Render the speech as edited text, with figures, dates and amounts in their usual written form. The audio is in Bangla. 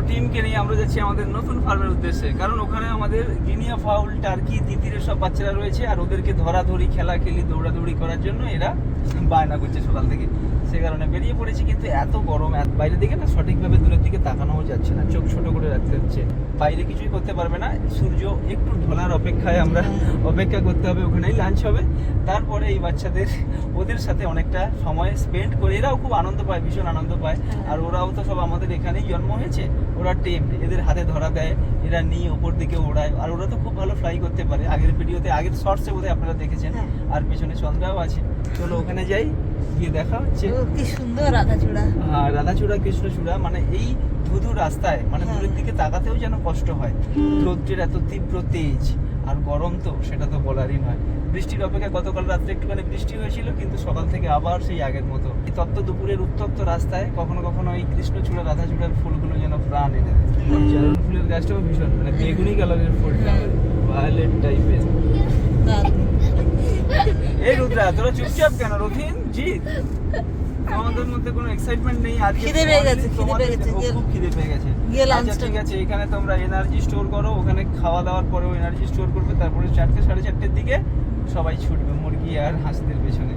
টিমকে নিয়ে আমরা যাচ্ছি আমাদের নতুন ফার্মের উদ্দেশ্যে, কারণ ওখানে আমাদের গিনিয়া ফাউল, টার্কি, তিতিরের সব বাচ্চারা রয়েছে, আর ওদেরকে ধরাধরি, খেলাখেলি, দৌড়াদৌড়ি করার জন্য এরা বায়না করছে সকাল থেকে। সে কারণে বেরিয়ে পড়েছি, কিন্তু এত গরম, বাইরের দিকে না সঠিকভাবে দূরের দিকে তাকানোও যাচ্ছে না, চোখ ছোট করে রাখতে হচ্ছে। বাইরে কিছুই করতে পারবে না, সূর্য একটু ঢোলার অপেক্ষায় আমরা অপেক্ষা করতে হবে। ওখানেই লাঞ্চ হবে, তারপরে এই বাচ্চাদের ওদের সাথে অনেকটা সময় স্পেন্ড করে এরাও খুব আনন্দ পায়, ভীষণ আনন্দ পায়। আর ওরাও তো সব আমাদের এখানেই জন্ম হয়েছে, ওরা টেম, এদের হাতে ধরা দেয়, এরা নিয়ে ওপর দিকে ওড়ায়, আর ওরা তো খুব ভালো ফ্লাই করতে পারে। আগের ভিডিওতে, আগের শর্টসে বোধহয় আপনারা দেখেছেন। আর পেছনে চন্দ্রাও আছে। চলো ওখানে যাই, গিয়ে দেখা হচ্ছে। কি সুন্দর রাধাচূড়া। হ্যাঁ, রাধাচূড়া, কৃষ্ণচূড়া, মানে এই ধুধু রাস্তায় মানে দূরের দিকে তাকাতেও যেন কষ্ট হয়। রৌদ্রের এত তীব্র তেজ, আর গরম তো সেটা তো বলারই নয়। বৃষ্টির অপেক্ষা, গতকাল রাত্রে একটুখানি বৃষ্টি হয়েছিল, কিন্তু সকাল থেকে আবার সেই আগের মতো এই তপ্ত দুপুরের উত্তপ্ত রাস্তায় কখনো কখনো এই কৃষ্ণচূড়া, রাধাচূড়ার ফুলগুলো যেন প্রাণ এনে দেয়। জারুল ফুলের গাছটাও ভীষণ, মানে বেগুনি কালারের ফুলটা, ভায়োলেট টাইপের। এই রুদ্রা, তোরা চুপচাপ কেন? রথিন, জিৎ, আমাদের মধ্যে কোনো এক্সাইটমেন্ট নেই আজকে। খিদে পেয়ে গেছে, খুব খিদে পেয়ে গেছে। আচ্ছা ঠিক আছে, এখানে তোমরা এনার্জি স্টোর করো, ওখানে খাওয়া দাওয়ার পরেও এনার্জি স্টোর করবে, তারপরে 4টে সাড়ে 4টের দিকে সবাই ছুটবে মুরগি আর হাঁসদের পেছনে।